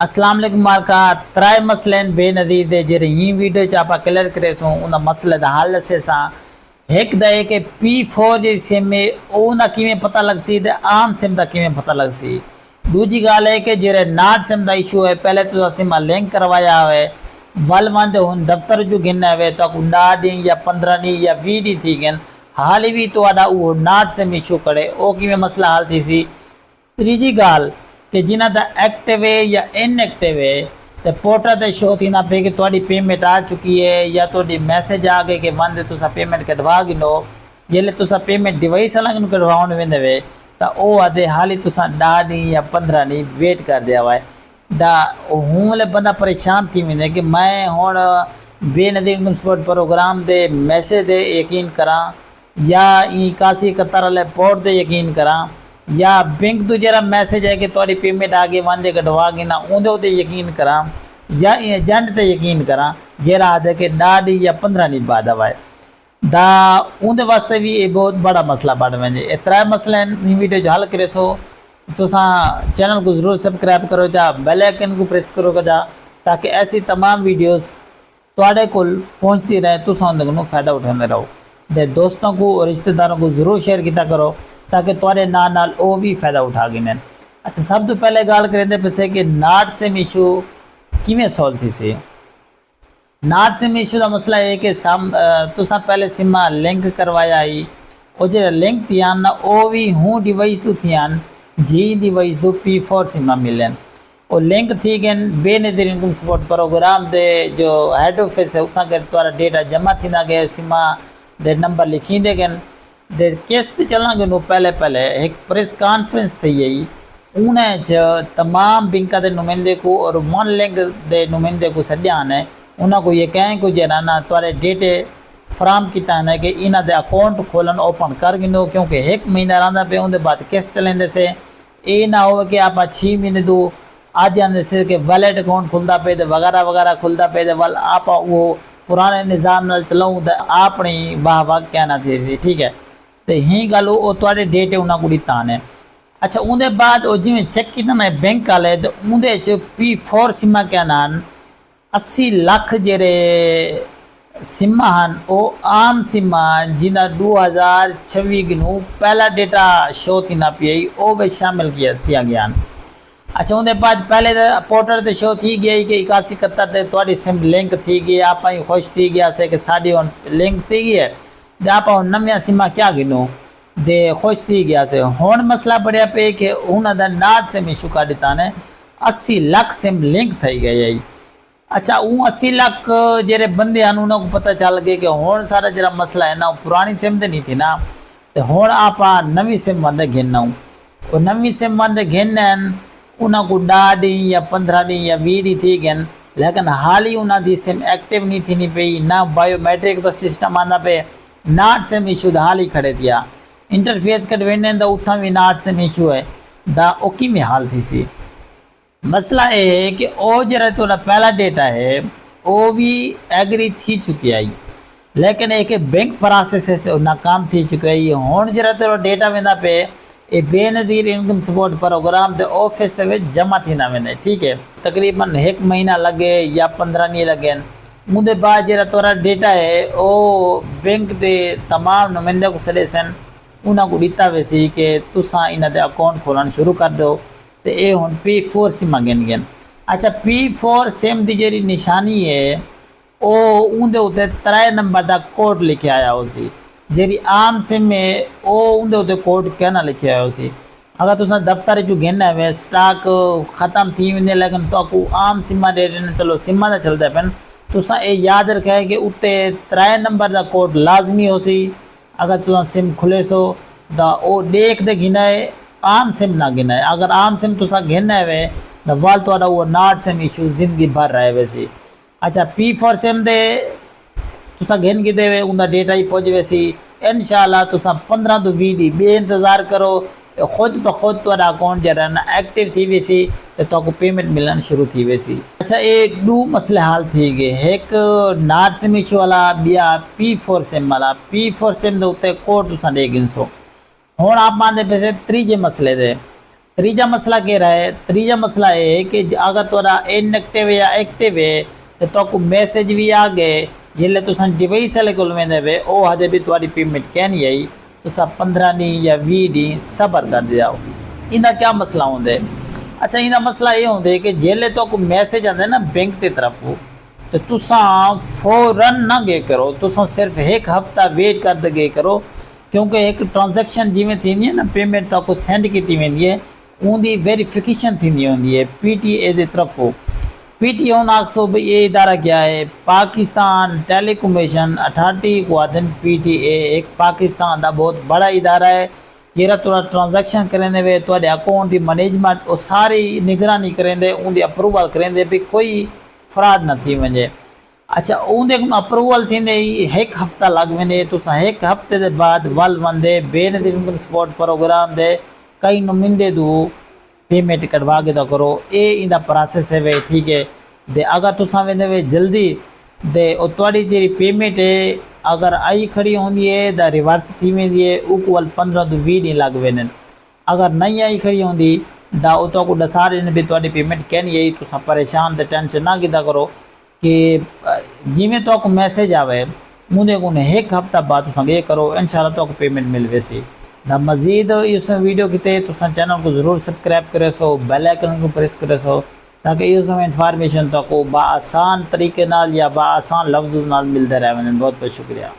अस्सलाम वालेकुम मार्का त्राय मसलन बेनज़ीर दे जेरे ही वीडियो च आप क्लियर करे सो उन मसले दा हल से सा एक दा है कि P4 जे सिम में ओ ना किवें पता लगसी ते आम सिम दा किवें पता लगसी। दूजी गाल है कि जेरे नाट सिम दा इशू है पहले तो सिम लिंक करवाया है वल वंदे हुन दफ्तर जो गिन है तो को 10 दी या 15 दी या 20 दी थी गन हाली भी तो आदा वो नाट सिम इशू करे ओ किवें मसला हल थी सी। तीजी गाल कि जिन्हें दा एक्टिव है या इनएक्टिव है तो पोर्टल ते शो थी ना पे कि थोड़ी पेमेंट आ चुकी है या थोड़ी मैसेज आ गए कि वंदे तुसा पेमेंट कटवा गिनो जेले तुसा पेमेंट डिवाइस अलग कटवाउण वेंदे वे तो ओ आदे हाली तुसा 10 दी या 15 दी वेट कर दिया हुआ है दा हूँ बंदा परेशान थी वेंदे कि मैं हुण बेनज़ीर इनकम सपोर्ट प्रोग्राम दे मैसेज दे यकीन करा या ई कासी कतर ले पोर्ट दे यकीन करा या बैंक तो जरा मैसेज है कि थोड़ी पेमेंट आगे वंदे कटवा के ना उन्दे उते यकीन करा या एजेंट ते यकीन करा जरा आदे के 10 दी या 15 दी बाद आवे दा उन्दे वास्ते भी ये बहुत बड़ा मसला बन वने ए त्रै मसले वीडियो जो हल करे सो तुसा चैनल को जरूर सब्सक्राइब करो जा बेल आइकन को प्रेस करो जा ताकि ऐसी तमाम वीडियोस तुहाडे कोल पहुंचती रहे तुसा उन्दे को फायदा उठाते रहो दे दोस्तों को और रिश्तेदारों को जरूर शेयर किया करो ताकि तुहारे नाल वो भी फायदा उठा गिन। अच्छा सब तो पहले गाल करेंदे पैसे कि नाट सिम इशू किवें सॉल्व थी सी। नाट सिम इशू का मसला है कि तुसा पहले सिमा लिंक करवाया ही और जो लिंक थियान ना वो भी हूँ डिवाइस तो थियान जी डिवाइस तो P4 सिमा मिलन और लिंक थी गन बेनज़ीर इनकम सपोर्ट प्रोग्राम दे जो हेड ऑफिस है उतना कर तुम्हारा डेटा जमा थी ना गए सिमा दे नंबर लिखी दे गन दे केस ते चलना गनो पहले पहले एक प्रेस कॉन्फ्रेंस थी यही उन्हें तमाम बैंक के नुमाइंदे को और वन लिंक दे नुमाइंदे को सद्या ने उन्हें को ये कहें को जरा ना तुम्हारे डेटे फराम किया है कि इन्हें दे अकाउंट खोलन ओपन कर गिनो क्योंकि एक महीना रहा पे उनके बाद किस्त चलेंदे से ये ना हो कि आप 6 महीने दो आ जाते से कि वैलेट अकाउंट खुलता पे वगैरह वगैरह खुलता पे वल आप वो पुराने निज़ाम नाल चलाऊँ तो अपनी वाह वाह कहना थी ठीक है तो ही गल वो थोड़े डेटे उन्होंने को दिता ने। अच्छा उनके बाद वो जिमें चेक किया मैं बैंक वाले तो उनके P4 सिमा क्या नान 80 लाख जेरे सिमा हैं वो आम सिमा जिन्हें 2026 गिनू पहला डेटा शो थी ना पी वो भी शामिल किया गया। अच्छा उनके बाद पहले तो पोर्टल से शो थी गई कि 8171 थोड़ी सिम लिंक थी गई आप खुश थी गया से कि साड़ी लिंक थी गई है आप नव्या सिमा क्या गिनो दे खुश थी गया से हुण मसला बढ़िया पे कि उन्होंने नाट सिम इशू का दिता ने 80 लाख सिम लिंक थी गई है। अच्छा वो 80 लाख जेरे बंदे हैं उन्होंने को पता चल गया कि हुण सारा जरा मसला है ना पुरानी सिम तो नहीं थी ना तो हुण आप नवी सिम वंदे घिन और नवी सिम वंदे घिन उन्होंने को 10 दी या 15 दी या 20 दी थी गन लेकिन हाल ही उन्होंने सिम एक्टिव नहीं थी नहीं पई ना बायोमेट्रिक का सिस्टम आंदा पे नाट सिम इशू हाल ही खड़े दिया इंटरफेस कट वेंदे तो उतना भी नाट सिम इशू है दा ओकी में हाल थी सी। मसला ये है कि वो जरा थोड़ा पहला डेटा है वो भी एग्री थी चुकी है लेकिन एक बैंक प्रोसेस से नाकाम थी चुकी है हुण जरा थोड़ा डेटा वेंदा पे ये बेनज़ीर इनकम सपोर्ट प्रोग्राम दे ऑफिस ते जमा थी ना वेंदे ठीक है तकरीबन 1 महीना लगे या 15 नहीं लगे मुझे बाद जरा थोड़ा डेटा है वो बैंक के तमाम नुमाइंदे को सॾे सन उन्होंने को दिता वैसी कि तुसा इन अकाउंट खोलना शुरू कर दो तो ये हुण P4 सिमा गिन गिन। अच्छा P4 सिम की जी निशानी है वो उनके उत्ते 3 नंबर का कोड लिखे आया उसी जी आम सिम है वो उनके उत्ते कोड कहना लिखे आया उसी अगर तुसा दफ्तर जो गिनना है स्टॉक खत्म थी वेंदे लेकिन तो आम सिमा दे चलो सिमा तो चलते पे तुसा ये याद रखे कि उत्ते 3 नंबर का कोड लाजमी हो सी अगर तुसा सिम खुले सो तो वो देख दे गिनाए आम सिम ना गिनाए अगर आम सिम तुसा गिनना है तो वाल तो वो नाट सिम इशू जिंदगी भर रहे वैसी। अच्छा P4 सिम दे तुसा गिन के दे उनका डेटा ही पहुँच वैसी इंशाल्लाह तुसा 15 तो 20 दी बे इंतज़ार करो खुद ब खुद तो अकाउंट जरा ना एक्टिव थी वैसी तो पेमेंट मिलना शुरू थी वैसी। अच्छा एक 2 मसले हाल थी गए एक नाट सिम इशू वाला बिया P4 सिम वाला P4 सिम के उत्ते कोड तुसा दे गिनसो हुण आप मानते पैसे त्रीजे मसले दे तीजा मसला कहिड़ा है? तीजा मसला ये है कि अगर थोड़ा इनएक्टिव या एक्टिव है तो तक मैसेज भी आ गए जिसले तुम डिवाइस वाले को वेंदे वे ओ हजे भी तुम्हारी पेमेंट कहनी आई तुसा 15 ॾींहं या 20 ॾींहं सबर कर जाओ। इनका क्या मसला होंगे? अच्छा इनका मसला ये होंगे कि जिसले तो मैसेज आते ना बैंक की तरफ तो तुसा फौरन ना गे करो, तुसा सिर्फ एक हफ्ता वेट कर गे करो, क्योंकि एक ट्रांजेक्शन जिमें थी है ना पेमेंट तो सेंड की वेंदी है उनकी वेरीफिकेशन थी होंगी है PTA की तरफ। PTA उन आखसो भाई ये इदारा क्या है? पाकिस्तान टेलीकम्युनिकेशन अथॉरिटी को आते हैं PTA, एक पाकिस्तान का बहुत बड़ा इदारा है जेरा थोड़ा ट्रांजेक्शन करेंदे वे थोड़े अकाउंट की मैनेजमेंट वो सारी निगरानी करेंदे उनकी अप्रूवल करेंदे भी कोई फ्रॉड न थी वजे। अच्छा उनके अप्रूवल थींदे ही एक हफ्ता लग वेंदे, तुसां एक हफ्ते के बाद वल वंदे बेनज़ीर स्पॉट प्रोग्राम दे कई नुमाइंदे दू पेमेंट कटवा के तो करो ये इंदा प्रोसेस है वे। ठीक है दे अगर तुसां वेंदे वे जल्दी दे थोड़ी जी पेमेंट है अगर आई खड़ी होंगी है तो रिवर्स थी वेंदी है उको 15 तो 20 ॾींहं लग वेंदे। अगर नहीं आई खड़ी होंगी तो तो को ॾसा ॾींहं भी थोड़ी पेमेंट कहनी आई तुसां परेशान तो टेंशन ना किया करो कि जिमें तो को मैसेज आवे मुझे को एक हफ्ता बाद तुसां ये करो इंशाल्लाह तो को पेमेंट मिल वैसी। द मज़ीद इस वीडियो किते तुसां चैनल को ज़रूर सब्सक्राइब करे सो बेल आइकन को प्रेस करे सो ताकि ये समय इन्फॉर्मेशन तो को आसान तरीके नाल या आसान लफ्ज़ नाल मिलते रहे। बहुत बहुत शुक्रिया।